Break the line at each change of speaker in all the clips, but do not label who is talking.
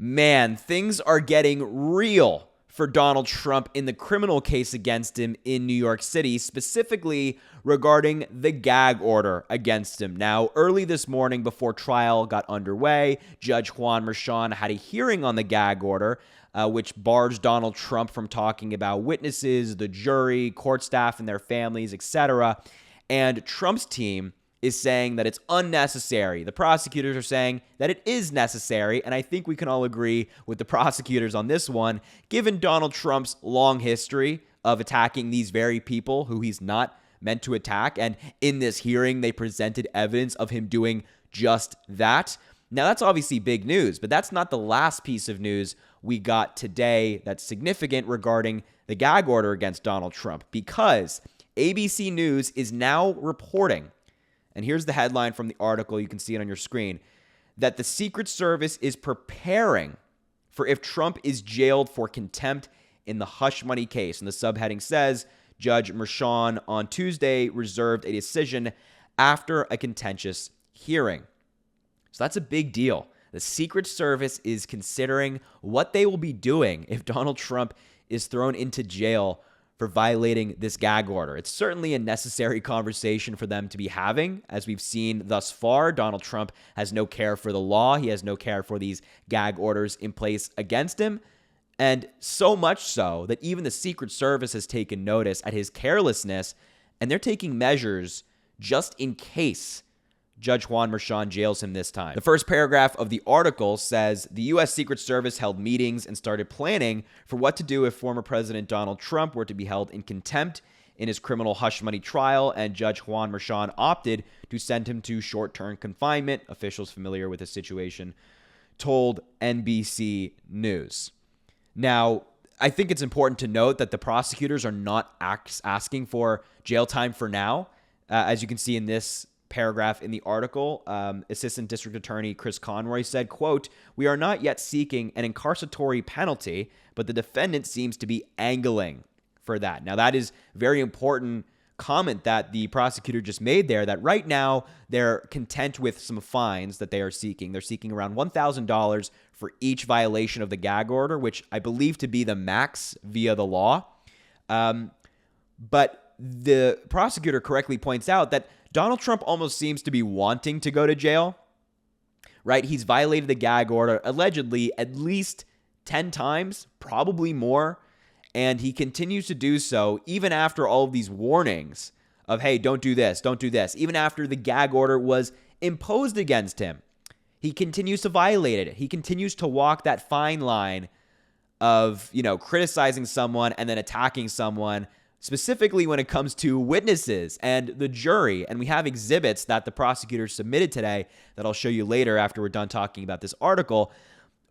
Man, things are getting real for Donald Trump in the criminal case against him in New York City, specifically regarding the gag order against him. Now, early this morning before trial got underway, Judge Juan Merchan had a hearing on the gag order, which bars Donald Trump from talking about witnesses, the jury, court staff and their families, etc. And Trump's team is saying that it's unnecessary. The prosecutors are saying that it is necessary, and I think we can all agree with the prosecutors on this one, given Donald Trump's long history of attacking these very people who he's not meant to attack, and in this hearing, they presented evidence of him doing just that. Now, that's obviously big news, but that's not the last piece of news we got today that's significant regarding the gag order against Donald Trump, because ABC News is now reporting, and here's the headline from the article, you can see it on your screen, that the Secret Service is preparing for if Trump is jailed for contempt in the hush money case. And the subheading says, Judge Merchan on Tuesday reserved a decision after a contentious hearing. So that's a big deal. The Secret Service is considering what they will be doing if Donald Trump is thrown into jail for violating this gag order. It's certainly a necessary conversation for them to be having. As we've seen thus far, Donald Trump has no care for the law. He has no care for these gag orders in place against him. And so much so that even the Secret Service has taken notice at his carelessness, and they're taking measures just in case Judge Juan Merchan jails him this time. The first paragraph of the article says the U.S. Secret Service held meetings and started planning for what to do if former President Donald Trump were to be held in contempt in his criminal hush money trial, and Judge Juan Merchan opted to send him to short-term confinement. Officials familiar with the situation told NBC News. Now, I think it's important to note that the prosecutors are not asking for jail time for now. As you can see in this paragraph in the article, Assistant District Attorney Chris Conroy said, quote, "We are not yet seeking an incarceratory penalty, but the defendant seems to be angling for that." Now, that is very important comment that the prosecutor just made there, that right now they're content with some fines that they are seeking. They're seeking around $1,000 for each violation of the gag order, which I believe to be the max via the law. But the prosecutor correctly points out that Donald Trump almost seems to be wanting to go to jail, right? He's violated the gag order allegedly at least 10 times, probably more, and he continues to do so even after all of these warnings of, hey, don't do this, don't do this. Even after the gag order was imposed against him, he continues to violate it. He continues to walk that fine line of, criticizing someone and then attacking someone, specifically when it comes to witnesses and the jury. And we have exhibits that the prosecutor submitted today that I'll show you later after we're done talking about this article.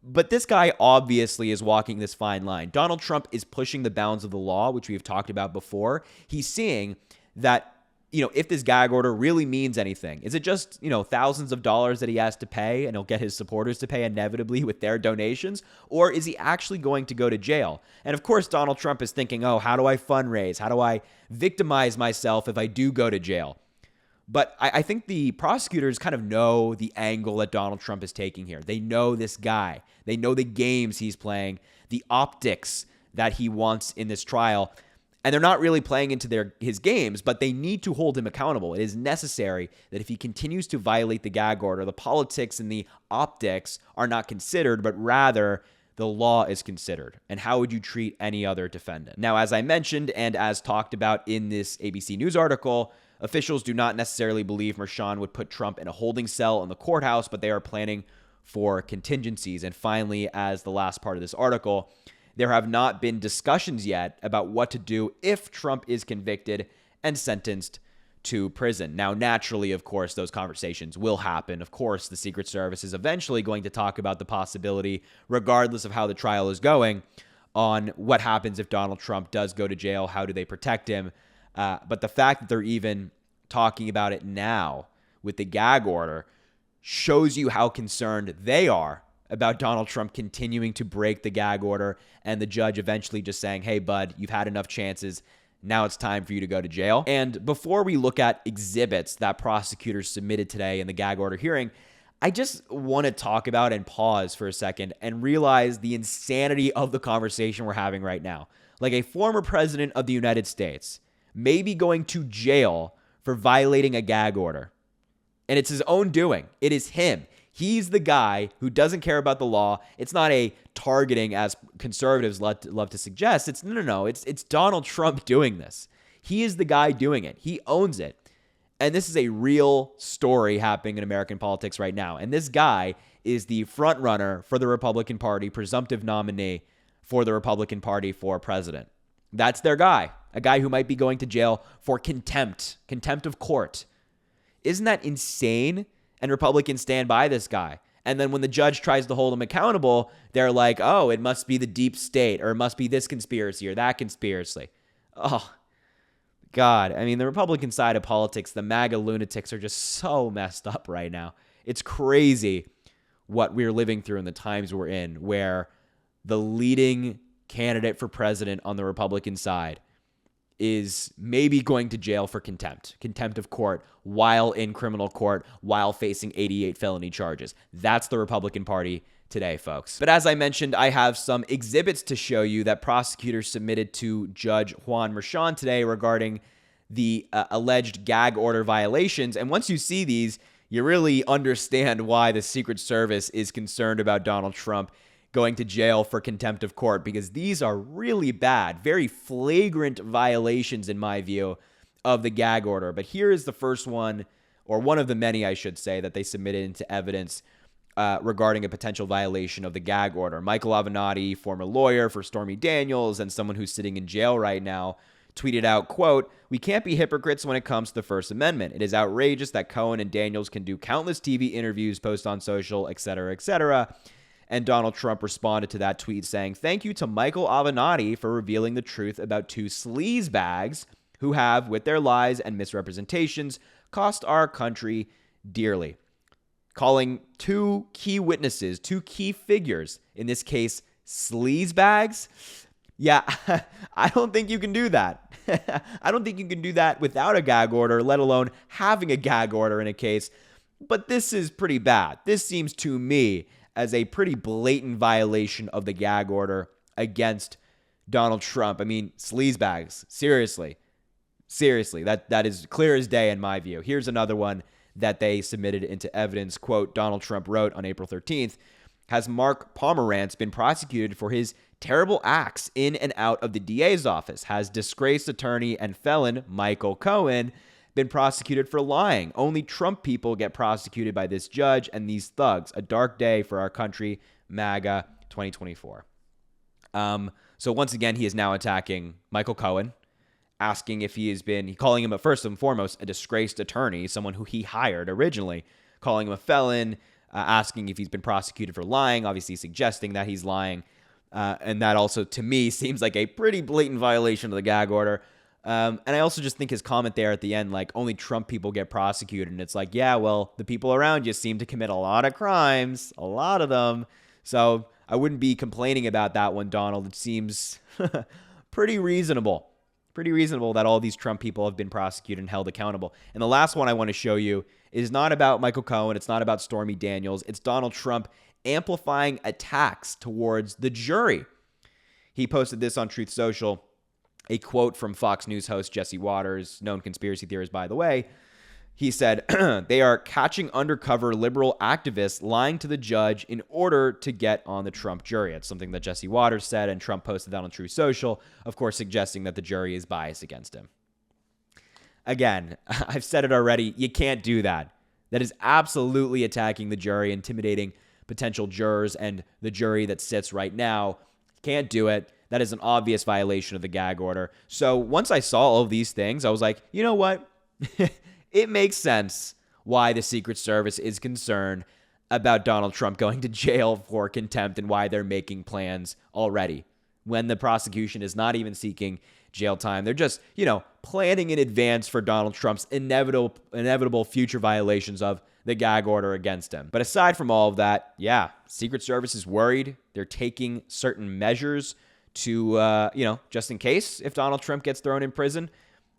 But this guy obviously is walking this fine line. Donald Trump is pushing the bounds of the law, which we've talked about before. He's seeing that, if this gag order really means anything, is it just, thousands of dollars that he has to pay and he'll get his supporters to pay inevitably with their donations? Or is he actually going to go to jail? And of course, Donald Trump is thinking, oh, how do I fundraise? How do I victimize myself if I do go to jail? But I think the prosecutors kind of know the angle that Donald Trump is taking here. They know this guy. They know the games he's playing, the optics that he wants in this trial. And they're not really playing into his games, but they need to hold him accountable. It is necessary that if he continues to violate the gag order, the politics and the optics are not considered, but rather the law is considered. And how would you treat any other defendant? Now, as I mentioned, and as talked about in this ABC News article, officials do not necessarily believe Merchan would put Trump in a holding cell in the courthouse, but they are planning for contingencies. And finally, as the last part of this article, there have not been discussions yet about what to do if Trump is convicted and sentenced to prison. Now, naturally, of course, those conversations will happen. Of course, the Secret Service is eventually going to talk about the possibility, regardless of how the trial is going, on what happens if Donald Trump does go to jail. How do they protect him? But the fact that they're even talking about it now with the gag order shows you how concerned they are about Donald Trump continuing to break the gag order and the judge eventually just saying, hey, bud, you've had enough chances. Now it's time for you to go to jail. And before we look at exhibits that prosecutors submitted today in the gag order hearing, I just want to talk about and pause for a second and realize the insanity of the conversation we're having right now. Like, a former president of the United States may be going to jail for violating a gag order. And it's his own doing. It is him. He's the guy who doesn't care about the law. It's not a targeting, as conservatives love to suggest. It's no. It's Donald Trump doing this. He is the guy doing it. He owns it. And this is a real story happening in American politics right now. And this guy is the front runner for the Republican Party, presumptive nominee for the Republican Party for president. That's their guy, a guy who might be going to jail for contempt of court. Isn't that insane? And Republicans stand by this guy. And then when the judge tries to hold him accountable, they're like, oh, it must be the deep state, or it must be this conspiracy or that conspiracy. Oh, God. I mean, the Republican side of politics, the MAGA lunatics are just so messed up right now. It's crazy what we're living through in the times we're in, where the leading candidate for president on the Republican side is maybe going to jail for contempt of court, while in criminal court, while facing 88 felony charges. That's the Republican Party today, folks. But as I mentioned, I have some exhibits to show you that prosecutors submitted to Judge Juan Merchan today regarding the alleged gag order violations. And once you see these, you really understand why the Secret Service is concerned about Donald Trump going to jail for contempt of court, because these are really bad, very flagrant violations, in my view, of the gag order. But here is the first one, or one of the many, I should say, that they submitted into evidence regarding a potential violation of the gag order. Michael Avenatti, former lawyer for Stormy Daniels and someone who's sitting in jail right now, tweeted out, quote, "We can't be hypocrites when it comes to the First Amendment. It is outrageous that Cohen and Daniels can do countless TV interviews, post on social, etc., etc." And Donald Trump responded to that tweet saying, "Thank you to Michael Avenatti for revealing the truth about two sleazebags who have, with their lies and misrepresentations, cost our country dearly." Calling two key witnesses, two key figures, in this case, sleazebags. Yeah, I don't think you can do that. I don't think you can do that without a gag order, let alone having a gag order in a case. But this is pretty bad. This seems to me as a pretty blatant violation of the gag order against Donald Trump. I mean, sleazebags, seriously, that is clear as day in my view. Here's another one that they submitted into evidence. Quote, Donald Trump wrote on April 13th, "Has Mark Pomerantz been prosecuted for his terrible acts in and out of the DA's office? Has disgraced attorney and felon Michael Cohen been prosecuted for lying? Only Trump people get prosecuted by this judge and these thugs. A dark day for our country, MAGA 2024. So once again, he is now attacking Michael Cohen, asking if he has been, calling him, first and foremost, a disgraced attorney, someone who he hired originally, calling him a felon, asking if he's been prosecuted for lying, obviously suggesting that he's lying. And that also, to me, seems like a pretty blatant violation of the gag order. And I also just think his comment there at the end, like, only Trump people get prosecuted. And it's like, yeah, well, the people around you seem to commit a lot of crimes, a lot of them. So I wouldn't be complaining about that one, Donald. It seems pretty reasonable. Pretty reasonable that all these Trump people have been prosecuted and held accountable. And the last one I want to show you is not about Michael Cohen. It's not about Stormy Daniels. It's Donald Trump amplifying attacks towards the jury. He posted this on Truth Social. A quote from Fox News host Jesse Waters, known conspiracy theorist, by the way. He said, "They are catching undercover liberal activists lying to the judge in order to get on the Trump jury." It's something that Jesse Waters said, and Trump posted that on Truth Social, of course, suggesting that the jury is biased against him. Again, I've said it already. You can't do that. That is absolutely attacking the jury, intimidating potential jurors and the jury that sits right now. Can't do it. That is an obvious violation of the gag order. So once I saw all of these things, I was like, you know what? It makes sense why the Secret Service is concerned about Donald Trump going to jail for contempt and why they're making plans already. When the prosecution is not even seeking jail time, they're just, planning in advance for Donald Trump's inevitable future violations of the gag order against him. But aside from all of that, yeah, Secret Service is worried. They're taking certain measures to, just in case if Donald Trump gets thrown in prison.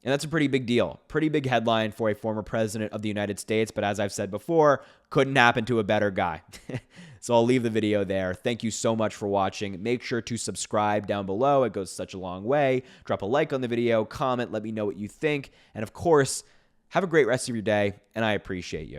And that's a pretty big deal. Pretty big headline for a former president of the United States. But as I've said before, couldn't happen to a better guy. So I'll leave the video there. Thank you so much for watching. Make sure to subscribe down below. It goes such a long way. Drop a like on the video, comment, let me know what you think. And of course, have a great rest of your day, and I appreciate you.